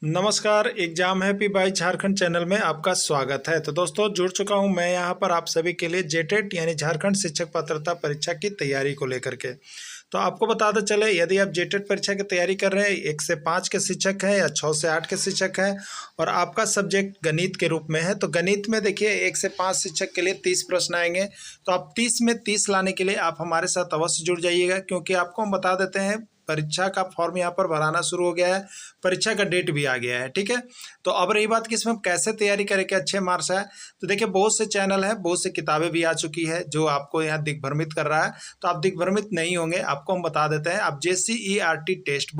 नमस्कार। Exam happy by Jharkhand channel में आपका स्वागत है। तो दोस्तों जुड़ चुका हूं मैं यहां पर आप सभी के लिए जेटेट यानी झारखंड शिक्षक पात्रता परीक्षा की तैयारी को लेकर के। तो आपको बताते चले, यदि आप जेटेट परीक्षा की तैयारी कर रहे हैं, 1 से 5 के शिक्षक हैं या 6 से 8 के शिक्षक हैं और आपका सब्जेक्ट गणित के रूप में है, तो गणित में देखिए 1 से 5 शिक्षक के लिए 30 प्रश्न आएंगे। तो आप 30 में 30 लाने के लिए आप हमारे साथ अवश्य जुड़ जाइएगा, क्योंकि आपको हम बता देते हैं परीक्षा का फॉर्म यहाँ पर भराना शुरू हो गया है, परीक्षा का डेट भी आ गया है। ठीक है, तो अब रही बात कि इसमें कैसे तैयारी करें कि अच्छे मार्क्स आए। तो देखिए बहुत से चैनल है, बहुत से किताबें भी आ चुकी है जो आपको यहाँ दिग्भ्रमित कर रहा है। तो आप दिग्भ्रमित नहीं होंगे, आपको हम बता देते हैं। आप JCERT टेक्स्ट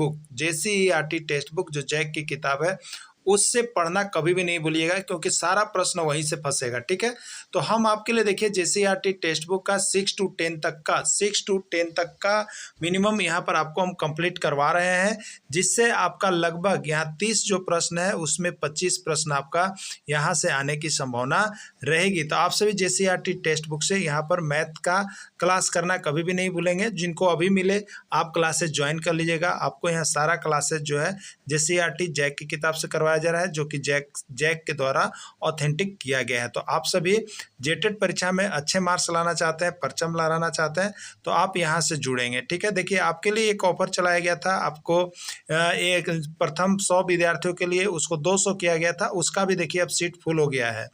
बुक जो जैक की किताब है उससे पढ़ना कभी भी नहीं भूलिएगा, क्योंकि सारा प्रश्न वहीं से फंसेगा। ठीक है, तो हम आपके लिए देखिए JCERT टेक्स्ट बुक का 6 to 10 तक का मिनिमम यहाँ पर आपको हम कंप्लीट करवा रहे हैं, जिससे आपका लगभग यहाँ 30 जो प्रश्न है उसमें 25 प्रश्न आपका यहाँ से आने की संभावना रहेगी। तो आप सभी JCERT टेक्स्ट बुक से यहाँ पर मैथ का क्लास करना कभी भी नहीं भूलेंगे। जिनको अभी मिले आप क्लासेस ज्वाइन कर लीजिएगा। आपको यहाँ सारा क्लासेस जो है JCERT जैक की किताब से करवाया जा रहा है, जो कि जैक के द्वारा ऑथेंटिक किया गया है। तो आप सभी जेटेट परीक्षा में अच्छे मार्क्स लाना चाहते हैं, परचम लहराना चाहते हैं, तो आप यहाँ से जुड़ेंगे। ठीक है, देखिए आपके लिए एक ऑफर चलाया गया था, आपको एक प्रथम 100 विद्यार्थियों के लिए उसको 200 किया गया था, उसका भी देखिए अब सीट फुल हो गया है।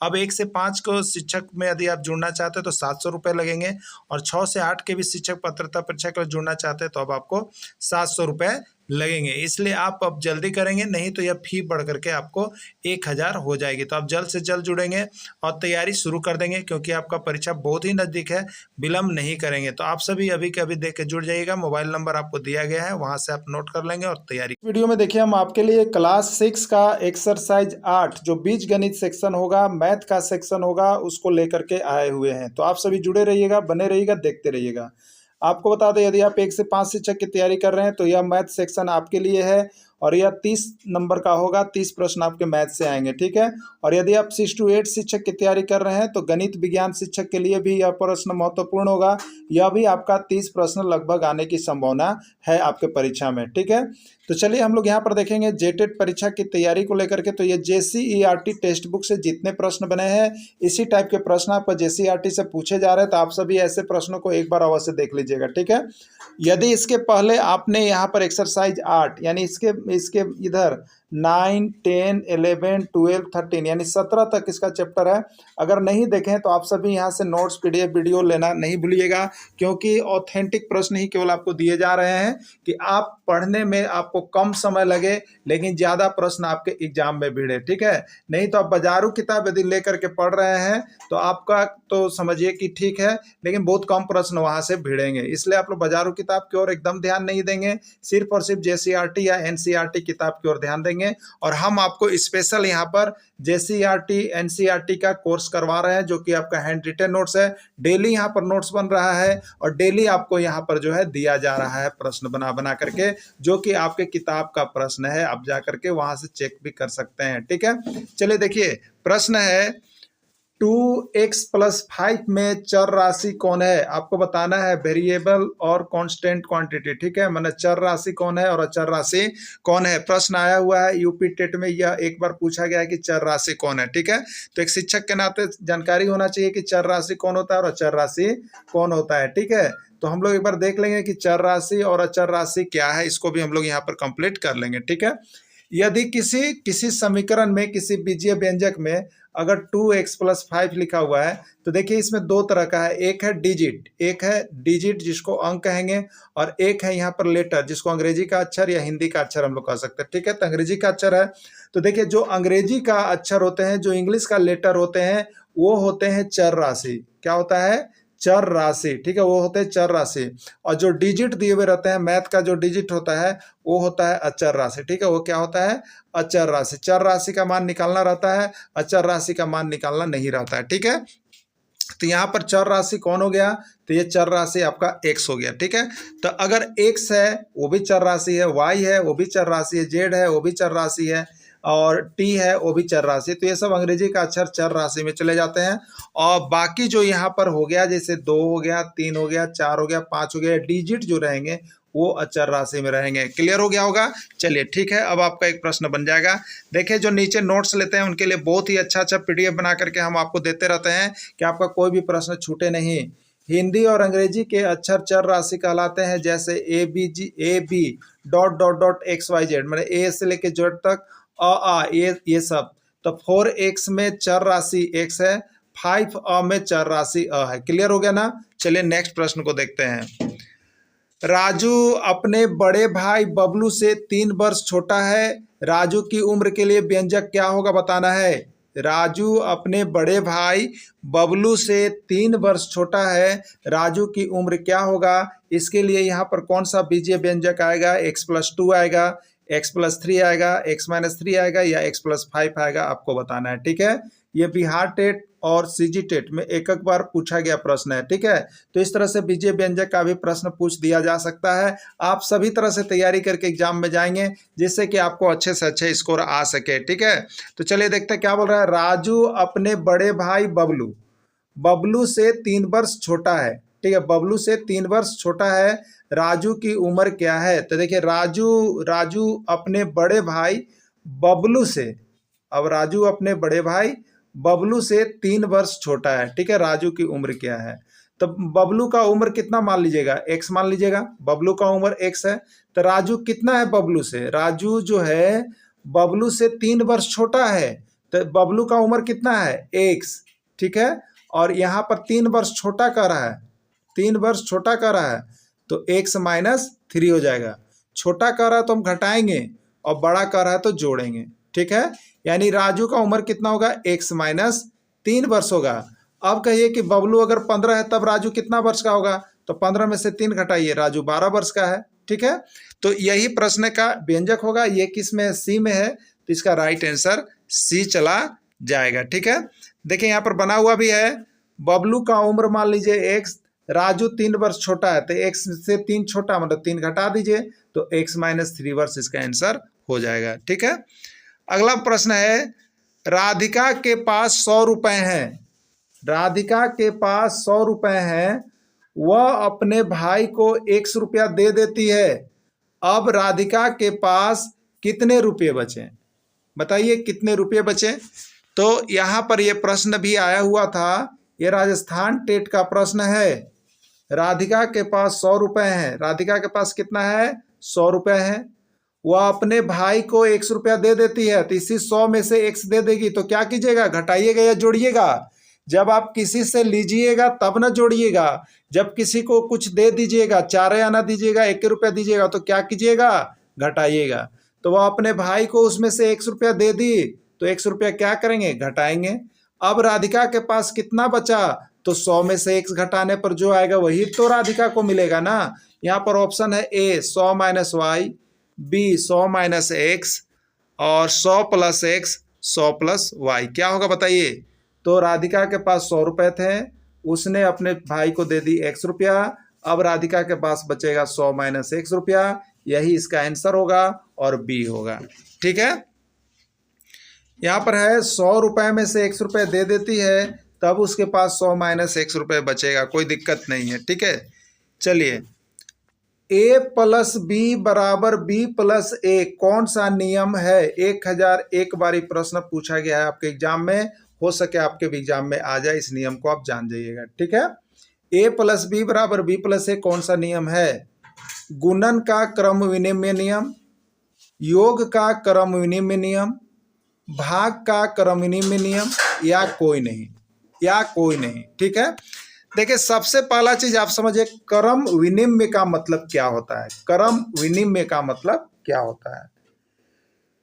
अब 1 से 5 को शिक्षक में यदि आप जुड़ना चाहते हैं तो 700 रुपये लगेंगे, और 6 से 8 के भी शिक्षक पात्रता परीक्षा के लिए जुड़ना चाहते हैं तो अब आपको 700 रुपये लगेंगे। इसलिए आप अब जल्दी करेंगे, नहीं तो यह फी बढ़ करके आपको 1000 हो जाएगी। तो आप जल्द से जल्द जुड़ेंगे और तैयारी शुरू कर देंगे, क्योंकि आपका परीक्षा बहुत ही नज़दीक है, विलम्ब नहीं करेंगे। तो आप सभी अभी के अभी देख के जुड़ जाइएगा। मोबाइल नंबर आपको दिया गया है, वहां से आप नोट कर लेंगे और तैयारी। वीडियो में देखिए हम आपके लिए क्लास 6 का एक्सरसाइज 8 जो बीज गणित सेक्शन होगा, मैथ का सेक्शन होगा, उसको लेकर के आए हुए हैं। तो आप सभी जुड़े रहिएगा, बने रहिएगा, देखते रहिएगा। आपको बता दें, यदि आप 1 से 5 शिक्षक की तैयारी कर रहे हैं तो यह मैथ सेक्शन आपके लिए है, और यह 30 नंबर का होगा। 30 प्रश्न आपके मैथ से आएंगे। ठीक है, और यदि आप 6 to 8 शिक्षक की तैयारी कर रहे हैं तो गणित विज्ञान शिक्षक के लिए भी यह प्रश्न महत्वपूर्ण होगा। यह भी आपका 30 प्रश्न लगभग आने की संभावना है आपके परीक्षा में। ठीक है, तो चलिए हम लोग यहाँ पर देखेंगे जेटेट परीक्षा की तैयारी को लेकर के। तो ये JCERT टेक्स्ट बुक से जितने प्रश्न बने हैं, इसी टाइप के प्रश्न आपको JCERT से पूछे जा रहे हैं। तो आप सभी ऐसे प्रश्नों को एक बार अवश्य देख लीजिएगा। ठीक है, यदि इसके पहले आपने यहाँ पर एक्सरसाइज 8 यानी इसके इधर 9, 10, 11, 12, 13 यानी 17 तक इसका चैप्टर है, अगर नहीं देखें तो आप सभी यहाँ से नोट्स PDF वीडियो लेना नहीं भूलिएगा, क्योंकि ऑथेंटिक प्रश्न ही केवल आपको दिए जा रहे हैं कि आप पढ़ने में आपको कम समय लगे, लेकिन ज़्यादा प्रश्न आपके एग्जाम में भिड़े। ठीक है, नहीं तो आप बाजारू किताब यदि लेकर के पढ़ रहे हैं तो आपका तो समझिए कि ठीक है, लेकिन बहुत कम प्रश्न वहाँ से भिड़ेंगे। इसलिए आप लोग बाजारू किताब की ओर एकदम ध्यान नहीं देंगे, सिर्फ और सिर्फ JCERT या NCERT किताब की ओर ध्यान देंगे। और हम आपको स्पेशल यहाँ पर JCERT NCERT का कोर्स करवा रहे हैं, जो कि आपका हैंड रिटन नोट्स है। डेली यहाँ पर नोट्स बन रहा है और डेली आपको यहाँ पर जो है दिया जा रहा है प्रश्न बना बना करके, जो कि आपके किताब का प्रश्न है। आप जा करके वहां से चेक भी कर सकते हैं। ठीक है, चलिए देखिए प्रश्न है 2x+5 में चर राशि कौन है। आपको बताना है वेरिएबल और कांस्टेंट क्वांटिटी। ठीक है, मतलब चर राशि कौन है और अचर राशि कौन है। प्रश्न आया हुआ है यूपी टेट में, यह एक बार पूछा गया है कि चर राशि कौन है। ठीक है, तो एक शिक्षक के नाते जानकारी होना चाहिए कि चर राशि कौन होता है और अचर राशि कौन होता है। ठीक है, तो हम लोग एक बार देख लेंगे कि चर राशि और अचर राशि क्या है, इसको भी हम लोग यहाँ पर कंप्लीट कर लेंगे। ठीक है, यदि किसी समीकरण में, किसी बीजीय व्यंजक में अगर 2x+5 लिखा हुआ है, तो देखिए इसमें दो तरह का है। एक है डिजिट जिसको अंक कहेंगे, और एक है यहाँ पर लेटर जिसको अंग्रेजी का अक्षर या हिंदी का अक्षर हम लोग कह सकते हैं। ठीक है, तो अंग्रेजी का अक्षर है। तो देखिए जो अंग्रेजी का अक्षर होते हैं, जो इंग्लिश का लेटर होते हैं, वो होते हैं चर राशि। क्या होता है? चर राशि। ठीक है, वो होते हैं चर राशि। और जो डिजिट दिए हुए रहते हैं, मैथ का जो डिजिट होता है वो होता है अचर राशि। ठीक है, वो क्या होता है? अचर राशि। चर राशि का मान निकालना रहता है, अचर राशि का मान निकालना नहीं रहता है। ठीक है, तो यहाँ पर चर राशि कौन हो गया? तो ये चर राशि आपका x हो गया। ठीक है, तो अगर x है वो भी चर राशि है, y है वो भी चर राशि है, z है वो भी चर राशि है, और t है वो भी चर राशि। तो ये सब अंग्रेजी का अक्षर चर राशि में चले जाते हैं। और बाकी जो यहाँ पर हो गया, जैसे 2 हो गया, 3 हो गया, 4 हो गया, 5 हो गया, डिजिट जो रहेंगे वो अचर राशि में रहेंगे। क्लियर हो गया होगा। चलिए ठीक है, अब आपका एक प्रश्न बन जाएगा। देखिए जो नीचे नोट्स लेते हैं उनके लिए बहुत ही अच्छा अच्छा पीडीएफ बना करके हम आपको देते रहते हैं कि आपका कोई भी प्रश्न छूटे नहीं। हिंदी और अंग्रेजी के अक्षर चर राशि कहलाते हैं, जैसे A B dot dot dot X Y Z, मतलब ए से लेके जेड तक, आ ये सब। तो 4x में चर राशि x है, 5 में चर राशि अ है। क्लियर हो गया ना। चलिए नेक्स्ट प्रश्न को देखते हैं। राजू अपने बड़े भाई बबलू से 3 वर्ष छोटा है। राजू की उम्र के लिए व्यंजक क्या होगा बताना है। राजू अपने बड़े भाई बबलू से 3 वर्ष छोटा है। राजू की उम्र क्या होगा, इसके लिए यहाँ पर कौन सा बीजीय व्यंजक आएगा। x+2 आएगा, x+3 आएगा, x-3 आएगा या x+5 आएगा, आपको बताना है। ठीक है, ये बिहार टेट और सीजी टेट में एक एक बार पूछा गया प्रश्न है। ठीक है, तो इस तरह से बीजीय व्यंजक का भी प्रश्न पूछ दिया जा सकता है। आप सभी तरह से तैयारी करके एग्जाम में जाएंगे जिससे कि आपको अच्छे से अच्छे स्कोर आ सके। ठीक है, तो चलिए देखते हैं क्या बोल रहा है। राजू अपने बड़े भाई बबलू से 3 वर्ष छोटा है। ठीक है, बबलू से 3 वर्ष छोटा है। राजू की उम्र क्या है। तो देखिए राजू अपने बड़े भाई बबलू से, अब राजू अपने बड़े भाई बबलू से 3 वर्ष छोटा है। ठीक है, राजू की उम्र क्या है। तो बबलू का उम्र कितना मान लीजिएगा, x मान लीजिएगा। बबलू का उम्र x है, तो राजू कितना है बबलू से। राजू जो है बबलू से 3 वर्ष छोटा है, तो बबलू का उम्र कितना है x। ठीक है, और यहाँ पर 3 वर्ष छोटा कर रहा है, 3 वर्ष छोटा कर रहा है, तो x-3 हो जाएगा। छोटा कर रहा है तो हम घटाएंगे और बड़ा कर रहा है तो जोड़ेंगे। ठीक है, यानी राजू का उम्र कितना होगा, x-3 वर्ष होगा। अब कहिए कि बबलू अगर 15 है तब राजू कितना वर्ष का होगा, तो 15 में से 3 घटाइए, राजू 12 वर्ष का है। ठीक है, तो यही प्रश्न का व्यंजक होगा। ये किस में है, सी में है, तो इसका राइट आंसर सी चला जाएगा। ठीक है, देखिए यहाँ पर बना हुआ भी है। बबलू का उम्र मान लीजिए x, राजू 3 वर्ष छोटा है, तो x से 3 छोटा मतलब 3 घटा दीजिए, तो x-3 वर्ष इसका आंसर हो जाएगा। ठीक है, अगला प्रश्न है। राधिका के पास 100 रुपए हैं। राधिका के पास 100 रुपए हैं, वह अपने भाई को 100 रुपया दे देती है। अब राधिका के पास कितने रुपये बचे, बताइए कितने रुपये बचे। तो यहाँ पर यह प्रश्न भी आया हुआ था, ये राजस्थान टेट का प्रश्न है। राधिका के पास 100 रुपए हैं, राधिका के पास कितना है, 100 रुपए है। वह अपने भाई को 100 रुपया दे देती है, तो इसी 100 में से x दे देगी, तो क्या कीजिएगा, घटाइएगा या जोड़िएगा। जब आप किसी से लीजिएगा तब ना जोड़िएगा, जब किसी को कुछ दे दीजिएगा, 4 आना दीजिएगा, 1 रुपया दीजिएगा, तो क्या कीजिएगा, घटाइएगा। तो वह अपने भाई को उसमें से 100 रुपया दे दी, तो 100 रुपया क्या करेंगे, घटाएंगे। अब राधिका के पास कितना बचा, तो 100 में से x घटाने पर जो आएगा वही तो राधिका को मिलेगा ना। यहाँ पर ऑप्शन है ए 100 - y, बी 100 - x और 100 + x 100 + y। क्या होगा बताइए। तो राधिका के पास 100 रुपए थे, उसने अपने भाई को दे दी 100 रुपया। अब राधिका के पास बचेगा 100 - x रुपया, यही इसका आंसर होगा और बी होगा। ठीक है, यहाँ पर है 100 रुपए में से 100 रुपये दे देती है, तब उसके पास 100 - x रुपये बचेगा, कोई दिक्कत नहीं है। ठीक है, चलिए a + b = b + a कौन सा नियम है। 1001 बारी प्रश्न पूछा गया है आपके एग्जाम में, हो सके आपके भी एग्जाम में आ जाए, इस नियम को आप जान जाइएगा। ठीक है, a + b = b + a कौन सा नियम है। गुणन का क्रम विनिमय नियम, योग का क्रम विनिमय नियम, भाग का क्रम विनिमय नियम, या कोई नहीं। ठीक है, देखिए सबसे पहला चीज आप समझिए, क्रम विनिमय का मतलब क्या होता है। क्रम विनिमय का मतलब क्या होता है,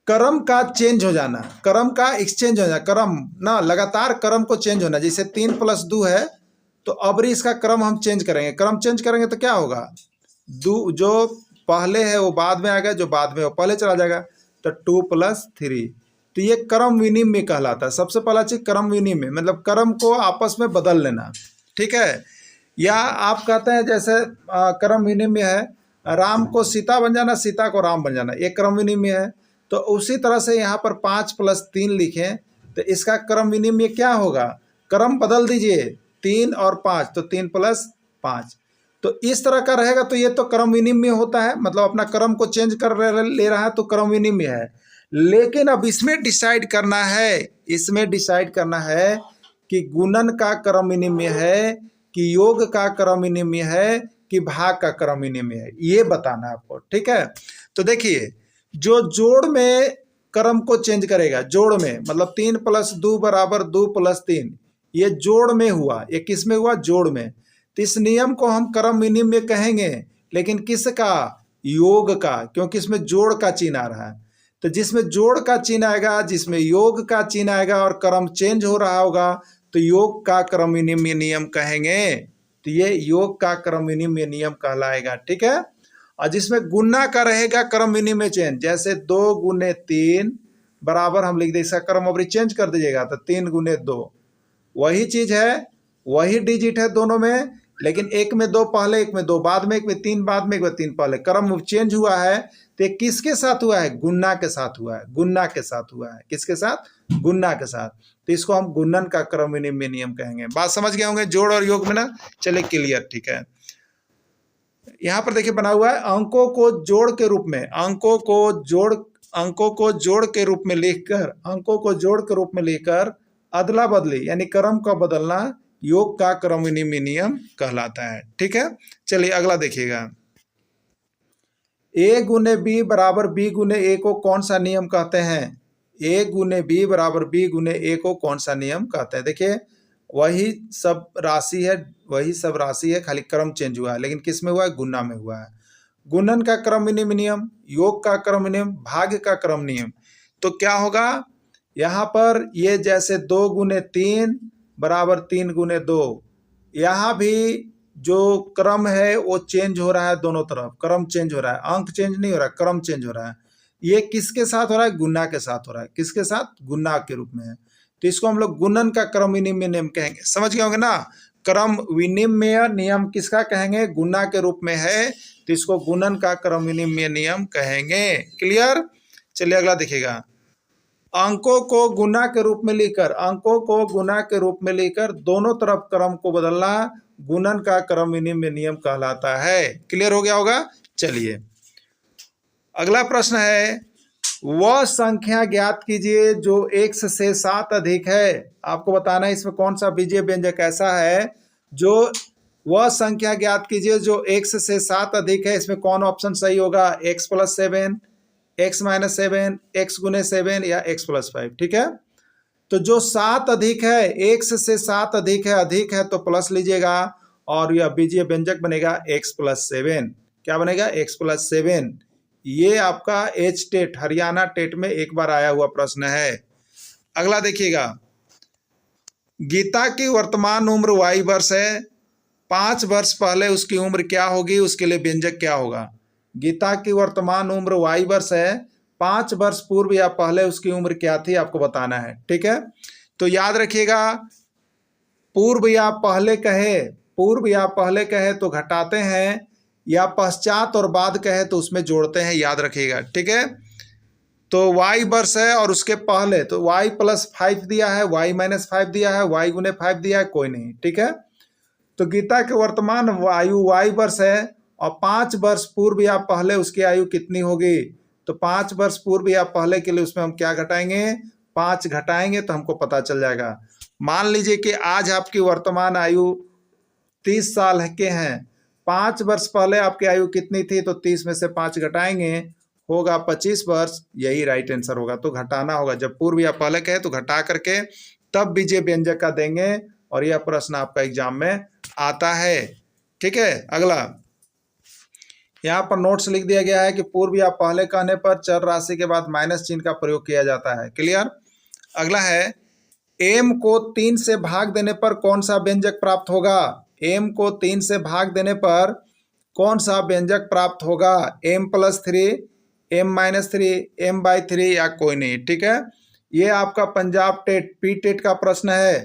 क्रम का चेंज हो जाना, क्रम का एक्सचेंज हो जाना, क्रम ना लगातार क्रम को चेंज होना। जैसे 3 + 2 है, तो अब इसका क्रम हम चेंज करेंगे, क्रम चेंज करेंगे तो क्या होगा, जो पहले है वो बाद में आएगा, जो बाद में वो पहले चला जाएगा, तो 2 + 3। तो ये क्रम विनिमय कहलाता है। सबसे पहला चीज क्रम विनिमय, मतलब क्रम को आपस में बदल लेना। ठीक है, या आप कहते हैं जैसे क्रम विनिमय है, राम को सीता बन जाना, सीता को राम बन जाना, ये क्रम विनिमय है। तो उसी तरह से यहाँ पर 5 + 3 लिखें, तो इसका क्रम विनिमय क्या होगा, क्रम बदल दीजिए, 3 और 5, तो 3 + 5। तो इस तरह का रहेगा तो ये तो क्रम विनिमय होता है, मतलब अपना क्रम को चेंज कर ले रहा है तो क्रम विनिमय है। लेकिन अब इसमें डिसाइड करना है, इसमें डिसाइड करना है कि गुणन का क्रम विनिमय है कि योग का क्रम विनिमय है कि भाग का क्रम विनिमय है, ये बताना है आपको। ठीक है, तो देखिए जो जोड़ में क्रम को चेंज करेगा, जोड़ में मतलब 3 + 2 = 2 + 3, ये जोड़ में हुआ, ये किस में हुआ, जोड़ में। तो इस नियम को हम क्रम विनिमय कहेंगे, लेकिन किसका, योग का, क्योंकि इसमें जोड़ का चिन्ह आ रहा है। तो जिसमें जोड़ का चिन्ह आएगा, जिसमें योग का चिन्ह आएगा और क्रम चेंज हो रहा होगा तो योग का क्रम विनिमय नियम कहेंगे। तो ये योग का क्रम विनिमय नियम कहलाएगा। ठीक है, और जिसमें गुना का रहेगा क्रम विनिमय चेंज, जैसे 2 × 3 बराबर हम लिख दे, इसका क्रम अवधि चेंज कर दीजिएगा तो 3 × 2, वही चीज है, वही डिजिट है दोनों में, लेकिन एक में 2 पहले, एक में 2 बाद में, एक में 3 बाद में, एक में 3 पहले, क्रम चेंज हुआ है। तो ये किसके साथ हुआ है, गुना के साथ हुआ है, गुना के साथ हुआ है, किसके साथ, गुना के साथ। तो इसको हम गुणन का क्रम विनिमय नियम कहेंगे। बात समझ गए होंगे जोड़ और योग में ना, चले क्लियर। ठीक है, यहाँ पर देखिए बना हुआ है अंकों को जोड़ के रूप में, अंकों को जोड़ के रूप में लिखकर, अंकों को जोड़ के रूप में लिखकर अदला बदली यानी क्रम का बदलना योग का क्रम विनिमय नियम कहलाता है। ठीक है, चलिए अगला देखिएगा। a × b = b × a को कौन सा नियम कहते हैं, a × b = b × a को कौन सा नियम कहते हैं। देखिए वही सब राशि है, वही सब राशि है, खाली क्रम चेंज हुआ है, लेकिन किस में हुआ है, गुना में हुआ है। गुणन का क्रम विनिमय नियम, योग का क्रम नियम, भाग्य का क्रम नियम। तो क्या होगा यहाँ पर, ये जैसे 2 × 3 = 3 × 2, यहाँ भी जो क्रम है वो चेंज हो रहा है, दोनों तरफ क्रम चेंज हो रहा है, अंक चेंज नहीं हो रहा है, क्रम चेंज हो रहा है। ये किसके साथ हो रहा है, गुना के साथ हो रहा है, किसके साथ, गुना के रूप में है। तो इसको हम लोग गुणन का क्रम विनिमय नियम कहेंगे। समझ गए होंगे ना, क्रम विनिमय नियम किसका कहेंगे, गुना के रूप में है, तो इसको गुणन का क्रम विनिमय नियम कहेंगे। क्लियर, चलिए अगला देखिएगा। अंकों को गुना के रूप में लेकर, अंकों को गुना के रूप में लेकर दोनों तरफ क्रम को बदलना गुणन का क्रम विनिमय नियम कहलाता है। क्लियर हो गया होगा। चलिए अगला प्रश्न है, वह संख्या ज्ञात कीजिए जो x से 7 अधिक है। आपको बताना है इसमें कौन सा बीजीय व्यंजक ऐसा है जो, वह संख्या ज्ञात कीजिए जो x से 7 अधिक है। इसमें कौन ऑप्शन सही होगा, x + 7, x - 7, x × 7 या x + 5। ठीक है, तो जो 7 अधिक है, x से 7 अधिक है तो प्लस लीजिएगा और यह बीजीय व्यंजक बनेगा x + 7। क्या बनेगा, x + 7। ये आपका एच टेट, हरियाणा टेट में एक बार आया हुआ प्रश्न है। अगला देखिएगा, गीता की वर्तमान उम्र y वर्ष है, 5 वर्ष पहले उसकी उम्र क्या होगी, उसके लिए व्यंजक क्या होगा। गीता की वर्तमान उम्र y वर्ष है, 5 वर्ष पूर्व या पहले उसकी उम्र क्या थी, आपको बताना है। ठीक है, तो याद रखिएगा, पूर्व या पहले कहे तो घटाते हैं, या पश्चात और बाद कहे तो उसमें जोड़ते हैं, याद रखिएगा। ठीक है, तो y वर्ष है और उसके पहले तो y + 5 दिया है, y - 5 दिया है, y × 5 दिया है, कोई नहीं। ठीक है, तो गीता के वर्तमान आयु y वर्ष है और 5 वर्ष पूर्व या पहले उसकी आयु कितनी होगी, तो 5 वर्ष पूर्व या पहले के लिए उसमें हम क्या घटाएंगे, 5 घटाएंगे तो हमको पता चल जाएगा। मान लीजिए कि आज आपकी वर्तमान आयु 30 साल के हैं, 5 वर्ष पहले आपकी आयु कितनी थी, तो 30 में से 5 घटाएंगे, होगा 25 वर्ष, यही राइट आंसर होगा। तो घटाना होगा, जब पूर्व या पहले कहे तो घटा करके तब बीजीय व्यंजक का देंगे, और यह प्रश्न आपका एग्जाम में आता है। ठीक है, अगला यहाँ पर नोट्स लिख दिया गया है कि पूर्व या पहले कहने पर चर राशि के बाद माइनस चिन्ह का प्रयोग किया जाता है। क्लियर, अगला है, m को 3 से भाग देने पर कौन सा व्यंजक प्राप्त होगा। m को 3 से भाग देने पर कौन सा व्यंजक प्राप्त होगा, m + 3, m - 3, m/3 या कोई नहीं। ठीक है, ये आपका पंजाब टेट पी टेट का प्रश्न है।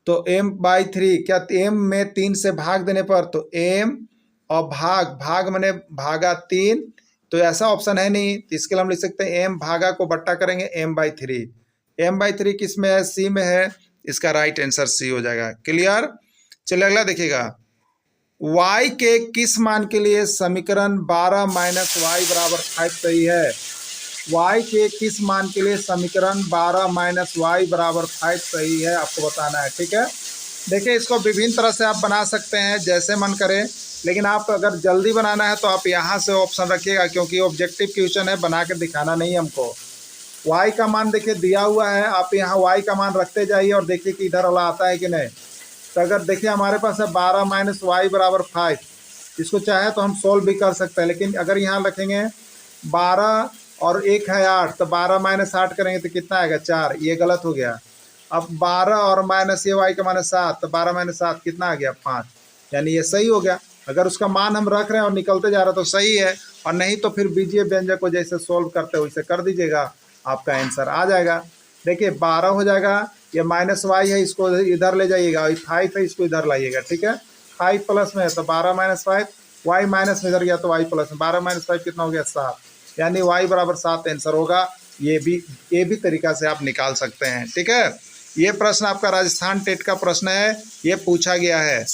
तो m/3 क्या, m में 3 से भाग देने पर, तो m और भाग मैंने भागा 3, तो ऐसा ऑप्शन है नहीं, तो इसके लिए हम लिख सकते हैं m भागा को बट्टा करेंगे m/3। m/3 किस में है, c में है, इसका राइट आंसर c हो जाएगा। क्लियर, चलिए अगला देखिएगा, y के किस मान के लिए समीकरण 12 माइनस वाई बराबर 5 सही है? y के किस मान के लिए समीकरण 12 माइनस वाई बराबर 5 सही है, आपको बताना है। ठीक है, देखिए इसको विभिन्न तरह से आप बना सकते हैं जैसे मन करे, लेकिन आप अगर जल्दी बनाना है तो आप यहाँ से ऑप्शन रखिएगा, क्योंकि ऑब्जेक्टिव क्वेश्चन है, बना के दिखाना नहीं हमको। y का मान देखिए दिया हुआ है, आप यहाँ y का मान रखते जाइए और देखिए कि इधर वाला आता है कि नहीं। तो अगर देखिए हमारे पास है 12 माइनस वाई बराबर 5, इसको चाहे तो हम सोल्व भी कर सकते हैं, लेकिन अगर यहाँ रखेंगे 12 और 1 है 8, तो 12 माइनस 8 करेंगे तो कितना आएगा 4, ये गलत हो गया। अब 12 और माइनस ये वाई का माइनस 7, तो 12 माइनस 7 कितना आ गया 5, यानी ये सही हो गया। अगर उसका मान हम रख रहे हैं और निकलते जा रहे हैं तो सही है, और नहीं तो फिर बीजीय व्यंजक को जैसे सोल्व करते हो वैसे कर दीजिएगा, आपका आंसर आ जाएगा। देखिए 12 हो जाएगा, ये माइनस वाई है इसको इधर ले जाइएगा, और 5 है इसको इधर लाइएगा। ठीक है, 5 प्लस में है तो 12 माइनस 5, वाई माइनस में इधर गया तो वाई प्लस में, 12 माइनस 5 कितना हो गया 7, यानी वाई बराबर 7 आंसर होगा। ये भी तरीका से आप निकाल सकते हैं। ठीक है, ये प्रश्न आपका राजस्थान टेट का प्रश्न है, ये पूछा गया है।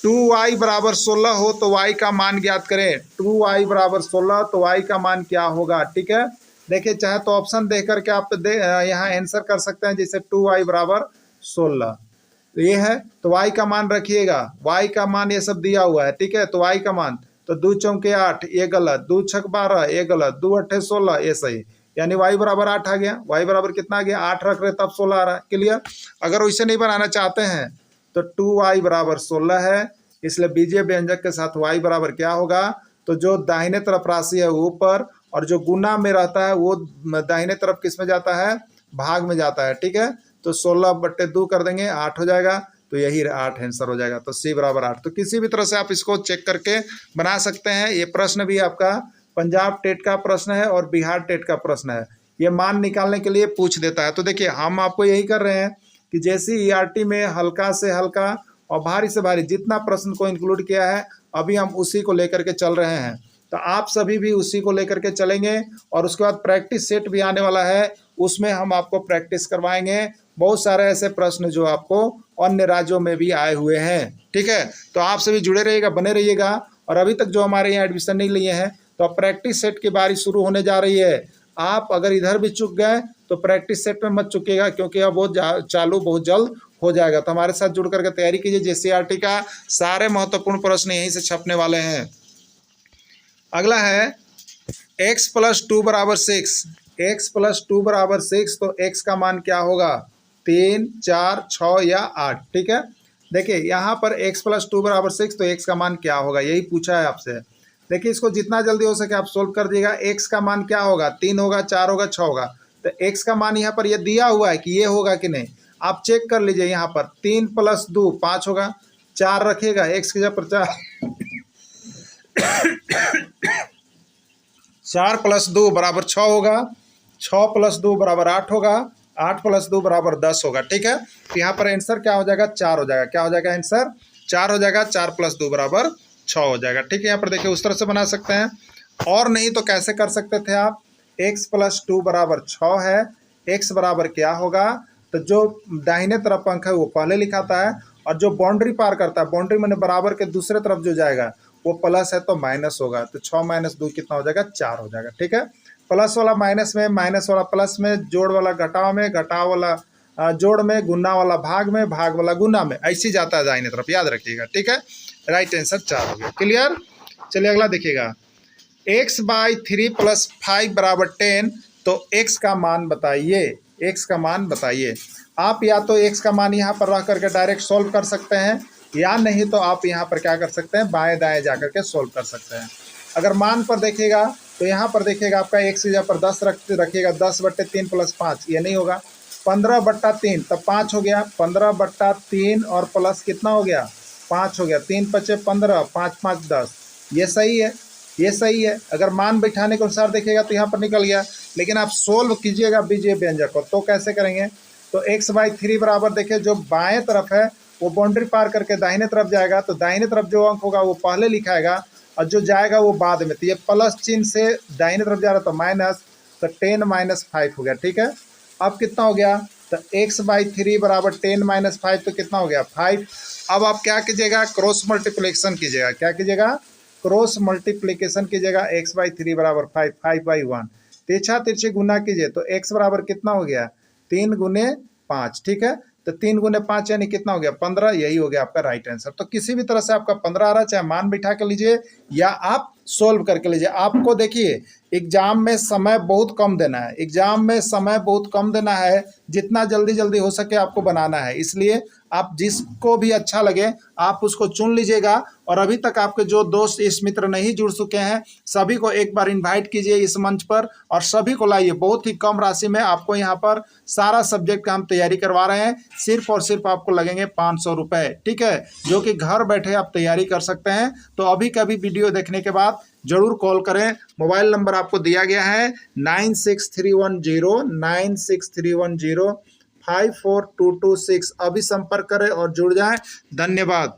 2y बराबर 16 हो तो y का मान ज्ञात करें। 2y बराबर 16 तो y का मान क्या होगा? ठीक है, देखिए चाहे तो ऑप्शन देख करके आप यहाँ आंसर कर सकते हैं, जैसे 2y बराबर 16 ये है तो y का मान रखिएगा, y का मान ये सब दिया हुआ है। ठीक है, तो y का मान तो 2 चौके 8 ये गलत, 2 छक 12 ये गलत, 2 अट्ठे 16 ये सही, यानी y बराबर 8 आ गया। y बराबर कितना आ गया 8 रख रहे तब 16 आ रहा है। क्लियर? अगर वैसे नहीं बनाना चाहते हैं तो 2y बराबर 16 है, इसलिए बीजीय व्यंजक के साथ y बराबर क्या होगा, तो जो दाहिने तरफ राशि है ऊपर, और जो गुना में रहता है वो दाहिने तरफ किस में जाता है, भाग में जाता है। ठीक है, तो 16/2 कर देंगे 8 हो जाएगा, तो यही 8 आंसर हो जाएगा। तो सी बराबर 8। तो किसी भी तरह से आप इसको चेक करके बना सकते हैं। ये प्रश्न भी आपका पंजाब टेट का प्रश्न है और बिहार टेट का प्रश्न है, ये मान निकालने के लिए पूछ देता है। तो देखिए हम आपको यही कर रहे हैं कि जैसे ईआरटी में हल्का से हल्का और भारी से भारी जितना प्रश्न को इंक्लूड किया है, अभी हम उसी को लेकर के चल रहे हैं। तो आप सभी भी उसी को लेकर के चलेंगे, और उसके बाद प्रैक्टिस सेट भी आने वाला है, उसमें हम आपको प्रैक्टिस करवाएंगे बहुत सारे ऐसे प्रश्न जो आपको अन्य राज्यों में भी आए हुए हैं। ठीक है, तो आप सभी जुड़े रहिएगा, बने रहिएगा। और अभी तक जो हमारे यहाँ एडमिशन नहीं लिए हैं, तो अब प्रैक्टिस सेट की बारी शुरू होने जा रही है। आप अगर इधर भी चूक गए तो प्रैक्टिस सेट में मत चुकेगा, क्योंकि अब वो चालू बहुत जल्द हो जाएगा। तो हमारे साथ जुड़ करके तैयारी कीजिए। जेसीईआरटी का सारे महत्वपूर्ण प्रश्न यहीं से छपने वाले हैं। अगला है x + 2 = 6। x + 2 = 6, तो x का मान क्या होगा, 3, 4, 6 या 8। ठीक है, देखिए यहाँ पर x + 2 = 6, तो x का मान क्या होगा, यही पूछा है आपसे। देखिए इसको जितना जल्दी हो सके आप सोल्व कर दीजिएगा। x का मान क्या होगा, 3 होगा, 4 होगा, 6 होगा। तो x का मान यहाँ पर ये दिया हुआ है कि ये होगा कि नहीं, आप चेक कर लीजिए। यहाँ पर 3 + 2 5 होगा, 4 रखिएगा x की जगह पर 4 + 2 = 6 होगा, 6 + 2 = 8 होगा, 8 + 2 = 10 होगा। ठीक है, तो यहाँ पर आंसर क्या हो जाएगा, 4 हो जाएगा। क्या हो जाएगा आंसर, 4 हो जाएगा। 4 + 2 = 6 हो जाएगा। ठीक है, यहाँ पर देखिए उस तरह से बना सकते हैं, और नहीं तो कैसे कर सकते थे आप, x + 2 = 6 है, x बराबर क्या होगा, तो जो दाहिने तरफ अंक है वो पहले लिखाता है, और जो बाउंड्री पार करता है, बाउंड्री मैंने बराबर के दूसरे तरफ जो जाएगा वो प्लस है तो माइनस होगा। तो 6 - 2 कितना हो जाएगा, 4 हो जाएगा। ठीक है, प्लस वाला माइनस में, माइनस वाला प्लस में, जोड़ वाला घटाव में, घटाव वाला जोड़ में, गुना वाला भाग में, भाग वाला गुना में, ऐसी जाता है दाहिने तरफ, याद रखिएगा। ठीक है, राइट आंसर 4 हो गया। क्लियर? चलिए अगला देखिएगा, x/3 + 5 = 10, तो x का मान बताइए। x का मान बताइए। आप या तो x का मान यहाँ पर रख करके डायरेक्ट सोल्व कर सकते हैं, या नहीं तो आप यहाँ पर क्या कर सकते हैं, बाएं दाएं जा करके सोल्व कर सकते हैं। अगर मान पर देखिएगा तो यहाँ पर देखिएगा आपका x की जगह पर 10 रखिएगा, 10/3 + 5, ये नहीं होगा। 15/3 तब 5 हो गया, 15/3 और प्लस कितना हो गया, 5 हो गया। 3 × 5 = 15, 5 × 5 = 10, ये सही है, ये सही है। अगर मान बैठाने के अनुसार देखिएगा तो यहाँ पर निकल गया, लेकिन आप सोल्व कीजिएगा बीजीय व्यंजक को, तो कैसे करेंगे, तो x/3 बराबर देखिए जो बाएं तरफ है वो बाउंड्री पार करके दाहिने तरफ जाएगा, तो दाहिने तरफ जो अंक होगा वो पहले लिखाएगा, और जो जाएगा वो बाद में। तो ये प्लस चिन्ह से दाहिने तरफ जा रहा था माइनस, तो 10 - 5 हो गया। ठीक है, अब कितना हो गया, तो x/3 बराबर 10 - 5 तो कितना हो गया 5। अब आप क्या कीजिएगा, क्रॉस मल्टीप्लिकेशन कीजिएगा। क्या कीजिएगा, क्रॉस मल्टीप्लिकेशन कीजिएगा। x/3 बराबर 5, 5/1 तिरछा तिरछी गुना कीजिए तो x बराबर कितना हो गया 3 गुने 5। ठीक है, तो 3 गुने 5 यानी कितना हो गया 15। यही हो गया आपका राइट आंसर। तो किसी भी तरह से आपका 15 आ रहा है, चाहे मान बिठा के लीजिए या आप सोल्व करके लीजिए। आपको देखिए एग्जाम में समय बहुत कम देना है, एग्जाम में समय बहुत कम देना है, जितना जल्दी जल्दी हो सके आपको बनाना है। इसलिए आप जिसको भी अच्छा लगे आप उसको चुन लीजिएगा। और अभी तक आपके जो दोस्त इस मित्र नहीं जुड़ चुके हैं सभी को एक बार इनवाइट कीजिए इस मंच पर और सभी को लाइए। बहुत ही कम राशि में आपको यहाँ पर सारा सब्जेक्ट का हम तैयारी करवा रहे हैं। सिर्फ और सिर्फ आपको लगेंगे 500 रुपये। ठीक है, जो कि घर बैठे आप तैयारी कर सकते हैं। तो अभी का भी वीडियो देखने के बाद जरूर कॉल करें। मोबाइल नंबर आपको दिया गया है 9631096310 54226। अभी संपर्क करें और जुड़ जाएं। धन्यवाद।